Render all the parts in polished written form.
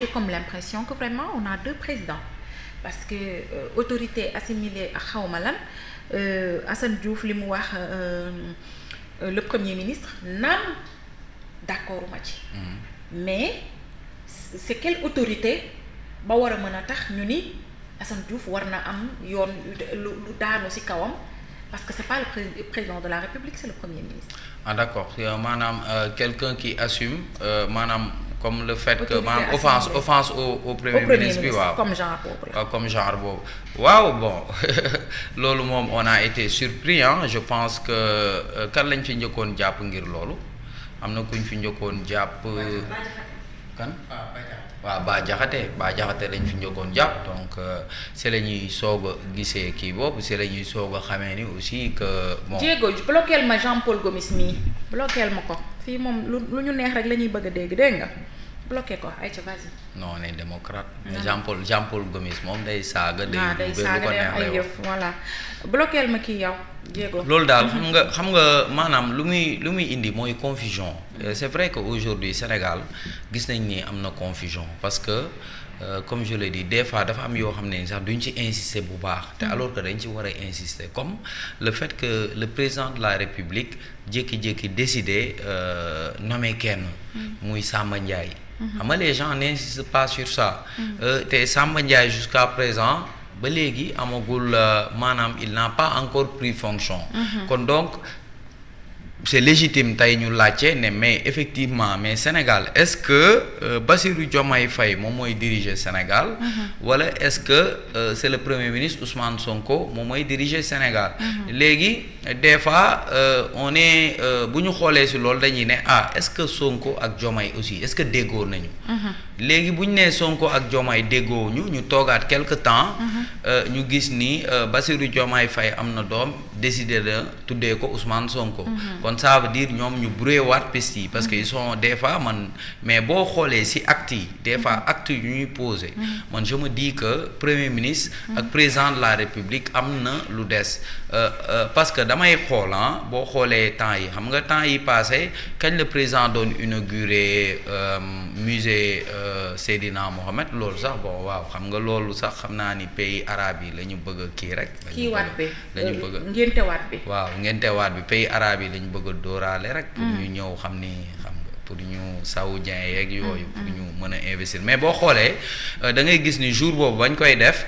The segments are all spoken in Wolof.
J'ai comme l'impression que vraiment on a deux présidents parce que autorité assimilée ak xawma lan Assane Diouf li mu wax le premier ministre naam d'accord ma ci mais c'est quelle autorité ba war a mën a tax ñu ni Assane Diouf war na am yoon lu daanu ci kawam parce que c'est pas le président de la République, c'est le premier ministre. Ah d'accord, maanaam quelqu'un qui assume maanaam comme le fait que maanaam offense au premier ministre bi waaw comme genre boobu waaw comme genre boobu waaw bon loolu moom on a été surpris je pense que kan lañ fi njëkkoon jàpp ngir loolu am na kuñ fi njëkkoon jàpp kan waaw Bah Diakhaté lañ fi njëkkoon jàpp donc c'est la ñuy soog a gisee kii boobu c'est la ñuy soog a xamee ni aussi que bon Diego bloqueel ma Jean-Paul Gomis mii bloqueel ma ko fii moom lu ñu neex rek la ñuy bëgg a dégg nga bloqué ko ayca vas-y. non on est démocrate. mais Jean-Paul Gomis moom day saaga. day saaga day ay yëf voilà bloqueel ma kii yow Diego. loolu daal xam nga maanaam lu muy indi mooy confusion. c'est vrai que aujourd'hui Sénégal gis nañ ni am na confusion parce que comme je l'ai dit des fois dafa am yoo xam ne sax duñ ci insister bu baax. te alors que dañ ci war a insister comme le fait que le président de la République jékki-jékki décider nommer kenn. muy Samba Ndiaye. xam nga les gens n'insistent pas sur ça. te Samba Ndiaye jusqu'à présent ba léegi amagul maanaam il n'a pas encore pris fonction. kon donc c'est légitime tey ñu laajte ne mais effectivement mais Sénégal est-ce que Bassirou Diomaye Faye moom mooy diriger Sénégal. wala est-ce que c'est le premier ministre Ousmane Sonko moom mooy diriger Sénégal. léegi des fois on est bu ñu xoolee ci loolu dañuy ne est-ce que Sonko ak Diomaye aussi est-ce que déggoo nañu. léegi bu ñu nee Sonko ak Diomaye déggoo ñu toogaat quelque temps. ñu gis ni Bassirou Diomaye Faye am na doom décidé de tuddee ko Ousmane Sonko. kon ça veut dire ñoom ñu brouillé piste yi parce que ils sont des fois mais boo xoolee ci actes yi des fois actes yu ñuy poser man je me dis que premier ministre ak président de la République am na lu des parce que damay xool boo xoolee temps yi xam nga temps yi passé kañ le président doon inauguré musée Seydina Mohamed loolu sax bon waaw xam nga loolu sax xam naa ni pays arabe yi la ñu bëgg a kii rek la ñu bëgg ngentewaat bi waaw ngentewaat bi pays arabe yi la ñu bëgg a dóoraale rek pour ñu ñëw xam nga pour ñu saoudien yeeg yooyu pour ñu mën a investir mais boo xoolee da ngay gis ni jour boobu bañ koy def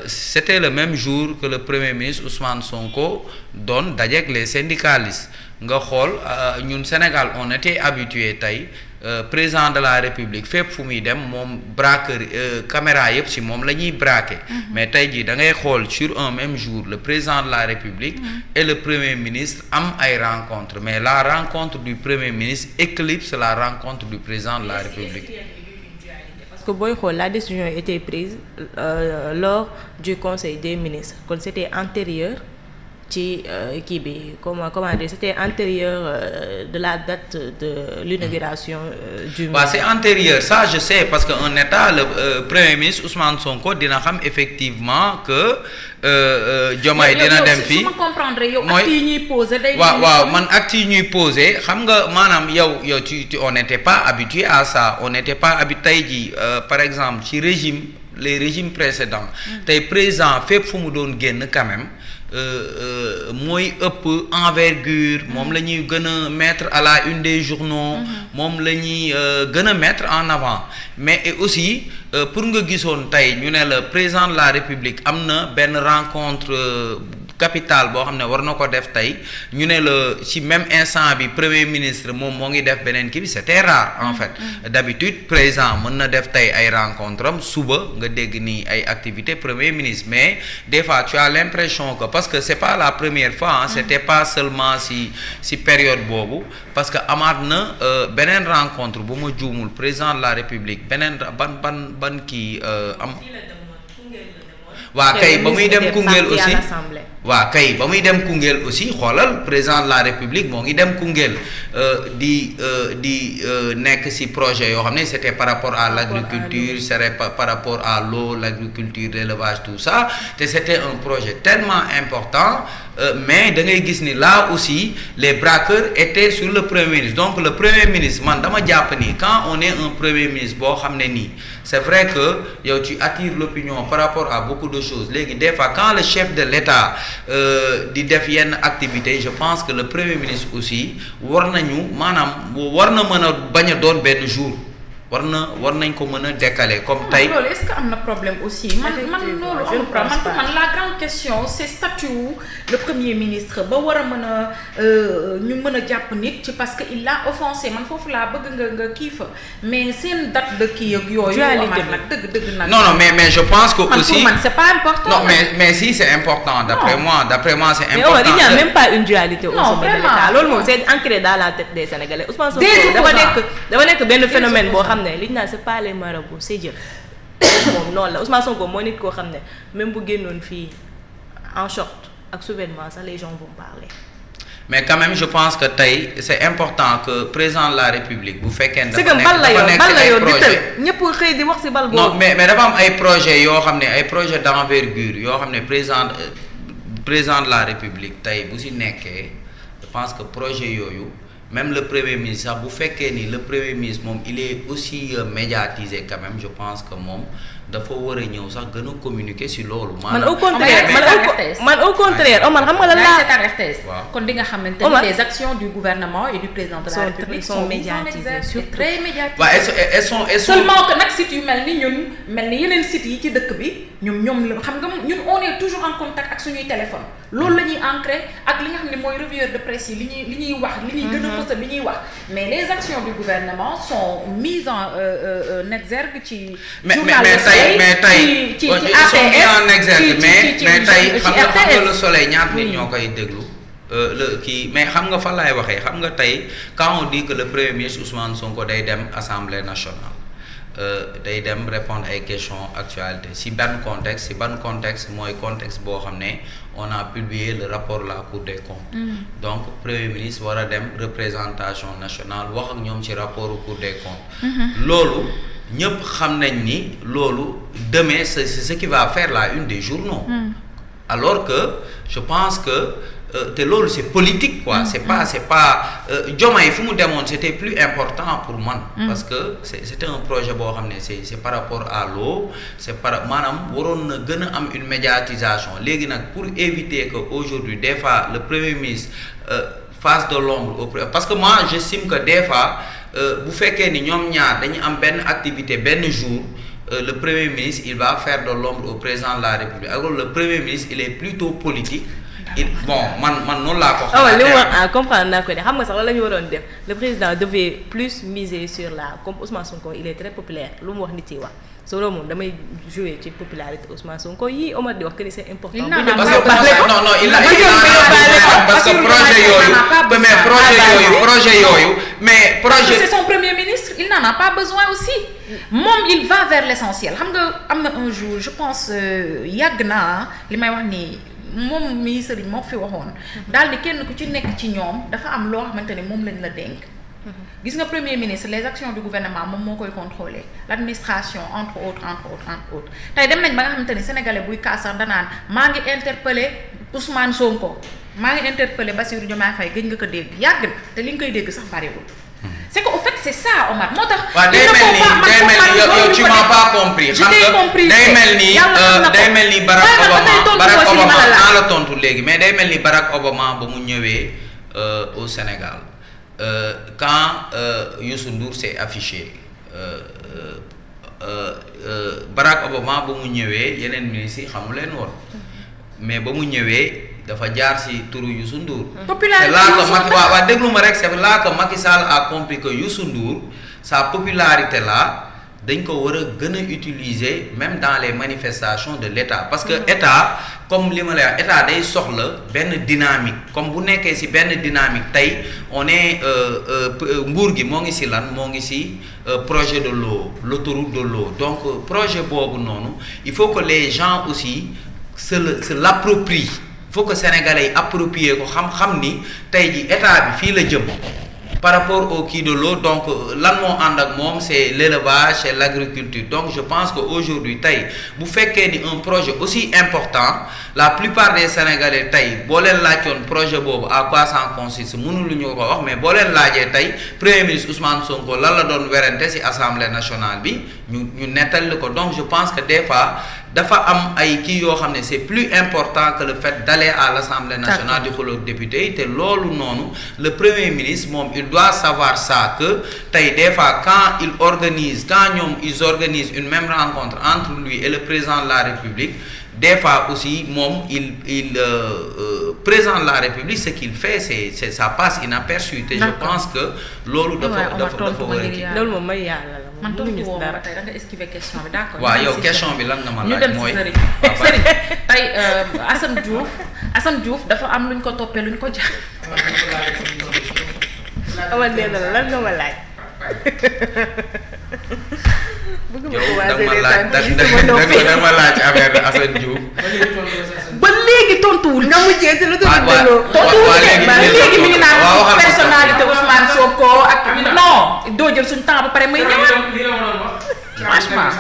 c'était le même jour que le premier ministre Ousmane Sonko doon dajeek les syndicalistes nga xool ñun Sénégal on était habitué tey président de la République fépp fu muy dem moom braqueur caméra yëpp ci moom la ñuy braquer mais tey jii da ngay xool sur un même jour le président de la République et le premier ministre am ay rencontre mais la rencontre du premier ministre éclipse la rencontre du président de la République. Parce que booy xool la décision a été prise lors du conseil des ministres kon c'était antérieur ci kii bi comment dire c'était antérieur de la date de l'inauguration du waaw c'est antérieur ça je sais parce que un état le premier ministre Ousmane Sonko dina xam effectivement que Diomaye dina dem fii ma comprendre yow actes yi ñuy poser day waaw man actes yi ñuy poser xam nga maanaam yow on n'était pas habitué à ça on n'était pas habitué tey jii par exemple ci les régimes précédents tey président fépp fu mu doon génn quand même mooy ëpp envergure moom la ñuy gën a mettre à la une des journaux moom la ñuy gën a mettre en avant mais et aussi pour nga gisoon tey ñu ne la président de la République am na benn rencontre capital boo xam ne war na ko def tey ñu ne la ci même instant bi premier ministre moom moo ngi def beneen kii bi c'était rare en fait d'habitude président mën na def tey ay rencontre am suba nga dégg ni ay activités premier ministre mais des fois tu as l'impression que parce que c'est pas la première fois c'était pas seulement si période boobu parce que amaat na beneen rencontre bu ma juumul président de la République beneen ban kii am waa kay ba muy dem Koungheul aussi waa kay ba muy dem Koungheul aussi xoolal président de la République moo ngi dem Koungheul di nekk ci projet yoo xam ne c'était par rapport à l'agriculture, c'était par rapport à l'eau, l'agriculture, l'élevage, tout ça te c'était un projet tellement important mais da ngay gis ni là aussi les braqueurs étaient sur le premier ministre. Donc le premier ministre man dama jàpp ni quand on est un premier ministre boo xam ne nii c'est vrai que yow tu attires l'opinion par rapport à beaucoup de choses léegi des fois quand le chef de l'État di def yenn activités je pense que le premier ministre aussi war nañu maanaam war na mën a bañ a doon benn jour war nañ ko mën a décaler comme tey. loolu est-ce que am na problème aussi man loolu amul problème man la grande question c'est statut le premier ministre ba war a mën a ñu mën a jàpp nit ci parce que il l'a offensé man foofu laa bëgg nga kii fa mais seen date de kii ak yooyu. nag dëgg nag. non mais je pense que aussi pour man c'est pas important. non mais si c'est important d'après moi c'est important. mais il n'y a même pas une dualité au sommet de l'État loolu moom c'est ancré dans la tête des Sénégalais. Ousmane Sonko dafa nekk benn phénomène boo xam ne li ñu naan c'est pas les marabouts c'est Dieu moom noonu la Ousmane Sonko moo nit koo xam ne même bu génnoon fii en short ak sous-vêtements sax les gens vont parler. mais quand même je pense que tey c'est important que président de la République bu fekkee c'est que bal la yow ñëpp xëy di wax ci bal boobu. non mais dafa am ay projets yoo xam ne ay projets d'envergure yoo xam ne président de la République tey bu ci nekkee je pense que projet yooyu. Même le premier ministre sax bu fekkee ni le premier ministre moom il est aussi médiatisé quand même je pense que moom dafa war a ñëw sax gën a communiquer ci loolu. man au contraire Omar xam nga lan laa RTS. kon di nga xamante ni les actions du gouvernement et du président de la République sont médiatisées surtout très médiatisées. waaw elles sont seulement que nag sites yu mel ni ñun mel ni yeneen sites yi ci dëkk bi ñoom la xam nga ñun on est toujours en contact ak suñuy téléphone loolu la ñuy ancré ak li nga xam ne mooy revueur de presse yi li ñuy wax li ñuy gën a fësal li ñuy wax mais les actions du gouvernement sont mises en exergue ci. mais tey ci en exergue mais tey xam nga le soleil ñaata nit ñoo koy déglu mais xam nga fan laay waxee xam nga tey quand on dit que le premier ministre Ousmane Sonko day dem Assemblée nationale day dem répondre ay questions actualité si ban contexte mooy contexte boo xam ne on a publié le rapport de la Cour des comptes donc premier ministre war a dem représentation nationale wax ak ñoom ci rapport Cour des comptes loolu ñëpp xam nañ ni loolu demain c'est ce qui va faire la une des journaux alors que je pense que te loolu c'est politique quoi c'est pas Diomaye fu mu demoon c'était plus important pour man parce que c'était un projet boo xam ne c'est par rapport à l'eau c'est par maanaam waroon na gën a am une médiatisation léegi nag pour éviter que aujourd'hui des fois le premier ministre fasse de l'ombre parce que moi j'estime que des fois bu fekkee ni ñoom ñaar dañu am benn activité benn jour le premier ministre il va faire de l'ombre au président de la République alors le premier ministre il est plutôt politique bon man noonu laa ko xalaatee li mu wax comprendre naa ko de xam nga sax la ñu waroon def le président devait plus miser sur comme Ousmane Sonko il est très populaire lu mu wax nit yi wax soo loolu moom damay jouer ci popularité Ousmane Sonko yii Omar di wax que ni c'est important. non il a parce que projet yooyu mais projet c'est son premier ministre il n'en a pas besoin aussi moom il va vers l'essentiel xam nga am na un jour je pense yàgg naa li may wax nii moom mi sëriñ moo fi waxoon daal di kenn ku ci nekk ci ñoom dafa am loo xamante ne moom lañ la dénk gis nga premier ministre les actions du gouvernement moom moo koy contrôler l'administration entre autres tey dem nañ ba nga xamante ni sénégalais buy kaas sax danaan maa ngi interpeller Ousmane Sonko maa ngi interpeller Bassirou Diomaye Faye gëj nga ko dégg yàgg na te li nga koy dégg sax bariwul c'est que au fait c'est ça Omar moo tax. waaw day mel ni yow tu m'as pas compris. xam nga day mel ni Barack Obama naa la tontu léegi mais day mel ni Barack Obama ba mu ñëwee au Sénégal quand Youssou Ndour s'est affiché Barack Obama ba mu ñëwee yeneen ministres yi xamu leen woon mais ba mu ñëwee. dafa jaar ci turu Youssou Ndour. popularité waaw déglu ma rek c'est là que Macky Sall a compris que Youssou Ndour sa popularité là dañ ko war a gën a utiliser même dans les manifestations de l'État parce que État comme li ma lay wax État day soxla benn dynamique comme bu nekkee ci benn dynamique tey on est nguur gi moo ngi ci lan moo ngi ci projet de l'eau l'autoroute de l'eau donc projet boobu noonu il faut que les gens aussi se l'approprient faut que sénégalais yi approprier ko xam ni tey ji état bi fii la jëm par rapport au kii de l'eau donc lan moo ànd ak moom c'est l'élevage c'est l'agriculture donc je pense que aujourd'hui tey bu fekkee ni un projet aussi important la plupart des sénégalais tey boo leen laajoon projet boobu à quoi ça consiste mënu lu ñu ko wax mais boo leen laajee tey premier ministre Ousmane Sonko lan la doon werante ci assemblée nationale bi ñu nettali ko donc je pense que des fois dafa am ay kii yoo xam ne c'est plus important que le fait d'aller à l'Assemblée nationale di xool ak député yi te loolu noonu le premier ministre moom il doit savoir ça que tey des fois quand ils organisent une même rencontre entre lui et le président de la République des fois aussi moom il président de la République ce qu'il fait c'est ça passe inaperçu te je pense que loolu dafa war a loolu moom may yàlla la man tontu woo ma ba tey da nga esquiver question bi d'accord. waaw yow question bi lan nga ma laaj mooy ñu dem ci Serigne tey Assane Diouf dafa am luñ ko toppee luñ ko jax. amal nee na lan nga ma laaj. da ma laaj affaire Assane Diouf. ba léegi tontuwul. nga mujjee si lu tudd delloo. tontuwul léegi mi ngi naan personnalité Ousmane Sonko ak non doo jël suñu temps ba pare may ñëwaat. franchement.